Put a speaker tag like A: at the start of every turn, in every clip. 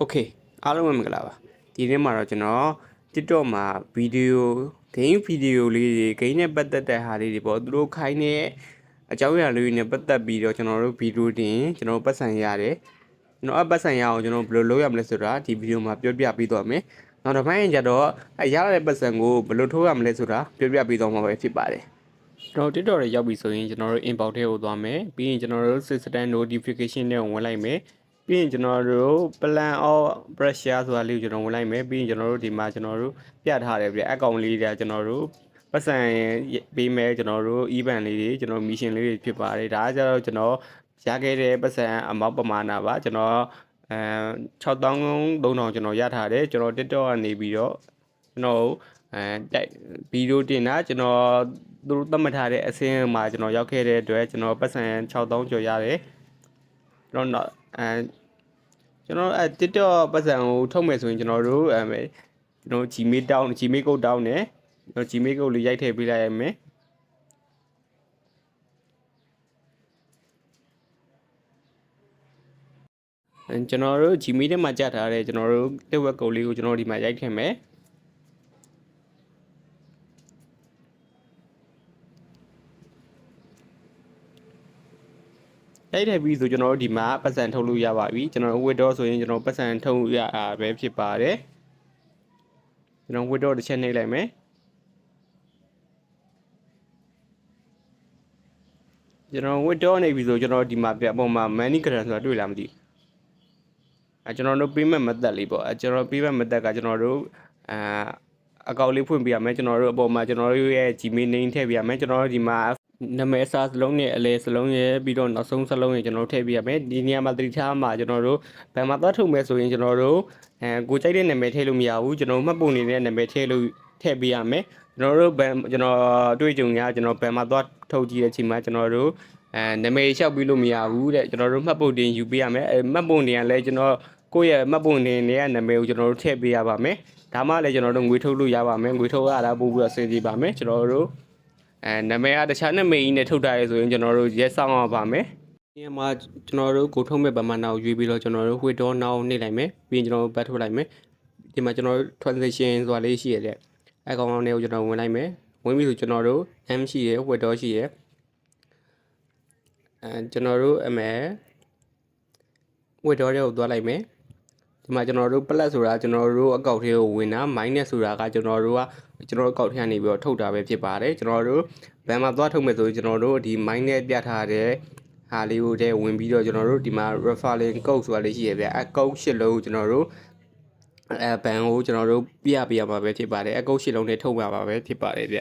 A: Okay အားလုံးပဲမင်္ဂလာပါဒီနေ့မှာတော့ကျွန်တော် TikTok မှာဗီဒီယို game ဗီဒီယိုလေးတွေ game နဲ့ပတ်သက်တဲ့ဟာလေးတွေပေါ့သူတို့ခိုင်းတဲ့အကြောင်းအရာလေးတွေနဲ့ပတ်သက်ပြီးတော့ကျွန်တော်တို့ဗီဒီယိုတင်ကျွန်တော်ပတ်စံရတယ်ကျွန်တော်ပတ်စံရအောင်ကျွန်တော်ဘယ်လိုလုပ်ရမလဲဆိုတာဒီဗီဒီယိုမှာပြောပြပေးသွားမယ်နောက်တစ်ပိုင်းကျတော့ရရတဲ့ပတ်စံကိုဘယ်လိုထိုးရမလဲဆိုတာပြောပြပေးသွားမှာပဲဖြစ်ပါတယ်ကျွန်တော် TikTok ရဲ့ရောက်ပြီဆိုရင်ကျွန်တော်တို့ inbox ထဲကိုသွားမယ်ပြီးရင်ကျွန်တော်တို့ system notification နဲ့ဝင်လိုက်မယ်ပြီးရင်ကျွန်တော်တို့ plan of pressure ဆိုတာလေးကိုကျွန်တော်ဝင်လိုက်မယ်ပြီးရင်ကျွန်တော်တို့ဒီမှာကျွန်တော်တို့ပြထားတယ်ပြအကောင့်လေးတွေကျွန်တော်တို့ပတ်စံပေးမယ်ကျွန်တော်တို့ event လေးတွေကျွန်တော် mission လေးတွေဖြစ်ပါတယ်ဒါကကျတော့ကျွန်တော်ရခဲ့တဲ့ပတ်စံအမောက်ပမာဏပါကျွန်တော်6300ကျွန်တော်ရထားတယ်ကျွန်တော် TikTok ကနေပြီးတော့ကျွန်တော်ဗီဒီယိုတင်တာကျွန်တော်သူတို့သတ်မှတ်ထားတဲ့အဆင့်မှာကျွန်တော်ရောက်ခဲ့တဲ့အတွက်ကျွန်တော်ပတ်စံ6000ကျော်ရတယ်ကျွန်တော်TikTok ပတ်စံကိုထုတ်မယ်ဆိုရင်ကျွန်တော်တို့ကျွန်တော် Gmail code down နဲ့ကျွန်တော် Gmail code လေးရိုက်ထည့်ပေးလိုက်ရမယ်ကျွန်တော်တို့ Gmail ထဲမှာကြားထားတဲ့ကျွန်တော်တို့ network code လေးကိုကျွန်တော်ဒီမှာရိုက်ထည့်မယ်ရိုက်ထည့်ပြီးဆိုကျွန်တော်တို့ဒီမှာပတ်စံထုတ်လို့ရပါပြီကျွန်တော် withdraw ဆိုရင်ကျွန်တော်ပတ်စံထုတ်ရတာပဲဖြစ်ပါတယ်ကျွန်တော် withdraw တစ်ချက်နှိပ်လိုက်မယ်ကျွန်တော် withdraw နေပြီဆိုကျွန်တော်ဒီမှာပြပုံမှာ money current ဆိုတာတွေ့လားမသိဘူးကျွန်တော်တို့ payment method လေးပေါ့ကျွန်တော် payment method ကကျွန်တော်တို့အကောင့်လေးဖွင့်ပြရမယ်ကျွန်တော်တို့အပေါ်မှာကျွန်တော်တို့ရဲ့ Gmail name ထည့်ပြရမယ်ကျွန်တော်တို့ဒီမှာနာမည်အစားစလုံးနဲ့အလဲစလုံးရဲ့ပြီးတော့နောက်ဆုံးစလုံးရဲ့ကျွန်တော်တို့ထည့်ပြရမယ်ဒီနေရာမှာသတိထားမှာကျွန်တော်တို့ဘယ်မှာသွားထုတ်မယ်ဆိုရင်ကျွန်တော်တို့ကိုကြိုက်တဲ့နာမည်ထည့်လို့မရဘူးကျွန်တော်မှတ်ပုံနေတဲ့နာမည်ထည့်ပြရမယ်ကျွန်တော်တို့ကျွန်တော်တွေ့ကြုံရကျွန်တော်ဘယ်မှာသွားထုတ်ကြည့်တဲ့အချိန်မှာကျွန်တော်တို့နာမည်လျှောက်ပြီးလို့မရဘူးတဲ့ကျွန်တော်တို့မှတ်ပုံတင်ယူပေးရမယ်မှတ်ပုံတင်ကလည်းကျွန်တော်ကိုယ့်ရဲ့မှတ်ပုံတင်ရဲ့နာမည်ကိုကျွန်တော်တို့ထည့်ပေးရပါမယ်ဒါမှလည်းကျွန်တော်တို့ငွေထုတ်လို့ရပါမယ်ငွေထုတ်ရတာပို့ပြီးတော့အဆင်ပြေပါမယ်ကျွန်တော်တို့နာမည်ကတခြားနာမည်ကြီးနဲ့ထုတ်ထားရဆိုရင်ကျွန်တော်တို့ရဲဆောင်ရပါမယ်ဒီမှာကျွန်တော်တို့ကိုထုတ်မဲ့ပမာဏကိုရွေးပြီးတော့ကျွန်တော်တို့ withdraw now နှိပ်လိုက်မယ်ပြီးရင်ကျွန်တော်တို့ပတ်ထုတ်လိုက်မယ်ဒီမှာကျွန်တော်တို့ transaction ဆိုတာလေးရှိရတဲ့အကောင့်လေးကိုကျွန်တော်ဝင်လိုက်မယ်ဝင်ပြီဆိုကျွန်တော်တို့ M ရှိရ withdraw ရှိရကျွန်တော်တို့withdraw တွေကိုသွားလိုက်မယ်ဒီမှာကျွန်တော်တို့ plus ဆိုတာကျွန်တော်တို့အကောင့်ထဲကိုဝင်တာ minus ဆိုတာကကျွန်တော်တို့အကောင့်ထဲကနေပြီးတော့ထုတ်တာပဲဖြစ်ပါတယ်ကျွန်တော်တို့ဘယ်မှာသွားထုတ်မယ်ဆိုရင်ကျွန်တော်တို့ဒီ minus ပြထားတဲ့ဟာလေးကိုတည်းဝင်ပြီးတော့ကျွန်တော်တို့ဒီမှာ referral code ဆိုတာလေးရှိရဗျအကောင့်8လုံးကိုကျွန်တော်တို့ဘန်ကိုကျွန်တော်တို့ပြရမှာပဲဖြစ်ပါတယ်အကောင့်8လုံးနဲ့ထုတ်မှာပါပဲဖြစ်ပါတယ်ဗျ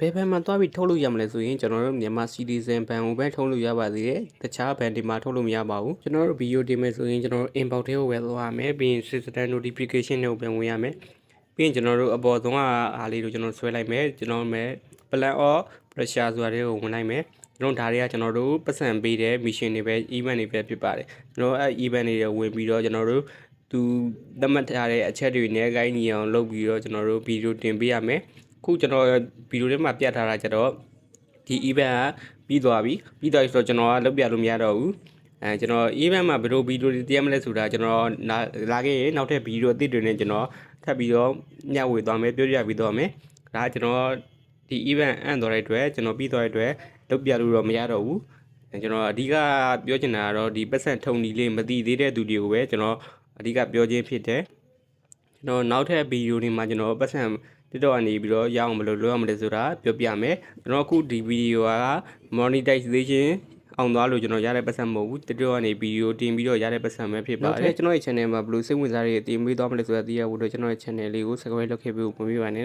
A: ဘယ်ဘန်မှာသွားပြီးထုတ်လို့ရမလဲဆိုရင်ကျွန်တော်တို့မြန်မာ citizen ဘန်ကိုပဲထုတ်လို့ရပါသေးတယ်တခြားဘန်ဒီမှာထုတ်လို့မရပါဘူးကျွန်တော်တို့ဗီဒီယိုတင်မယ်ဆိုရင်ကျွန်တော်တို့ inbox ထဲကိုပဲသွားရမယ်ပြီးရင် system notification တွေကိုပြန်ဝင်ရမယ်ပြီးရင်ကျွန်တော်တို့အပေါ်ဆုံးအားလေးကိုကျွန်တော်ဆွဲလိုက်မယ်ကျွန်တော်မဲ့ plan of pressure ဆိုတာတွေကိုဝင်လိုက်မယ်ကျွန်တော်ဒါတွေကကျွန်တော်တို့ပတ်စံပေးတဲ့ mission တွေပဲ event တွေပဲဖြစ်ပါတယ်ကျွန်တော်အဲ့ event တွေဝင်ပြီးတော့ကျွန်တော်တို့သူသတ်မှတ်ထားတဲ့အချက်တွေနဲ့ဂိုင်းညီအောင်လုပ်ပြီးတော့ကျွန်တော်တို့ဗီဒီယိုတင်ပေးရမယ်ခုကျွန်တော်ဗီဒီယိုထဲမှာပြထားတာကြတော့ဒီ event ကပြီးသွားပြီဆိုတော့ကျွန်တော်ကလုပ်ပြလို့မရတော့ဘူးကျွန်တော် event မှာဘယ်လိုဗီဒီယိုတွေတင်ရမလဲဆိုတာကျွန်တော်လာခဲ့ရင်နောက်ထပ်ဗီဒီယိုအသစ်တွေနဲ့ကျွန်တော်ထပ်ပြီးတော့ညဝေသွားမယ်ပြောပြပြီးသွားမယ်ဒါကျွန်တော်ဒီ event အန်သွားတဲ့အတွက်ကျွန်တော်ပြီးသွားတဲ့အတွက်လုပ်ပြလို့တော့မရတော့ဘူးကျွန်တော်အဓိကပြောချင်တာကတော့ဒီပတ်စံထုံနီလေးမသိသေးတဲ့သူတွေကိုပဲကျွန်တော်အဓိကပြောခြင်းဖြစ်တယ်ကျွန်တော်နောက်ထပ်ဗီဒီယိုတွေမှာကျွန်တော်ပတ်စံTikTok ကနေပြီးတော့ရအောင်ဘယ်လိုလုပ်ရမလဲဆိုတာပြောပြမယ်ကျွန်တော်အခုဒီဗီဒီယိုက monetization အောင်သွားလို့ကျွန်တော်ရတဲ့ပတ်စံမဟုတ်ဘူး TikTok ကနေဗီဒီယိုတင်ပြီးတော့ရတဲ့ပတ်စံပဲဖြစ်ပါတယ်ကျွန်တော်ရဲ့ channel မှာဘယ်လိုစိတ်ဝင်စားတွေတင်ပေးသွားမလဲဆိုတာသိရဖို့အတွက်ကျွန်တော်ရဲ့ channel လေးကို subscribe လုပ်ခဲ့ပြီးဝင်ပေးပါနဲ့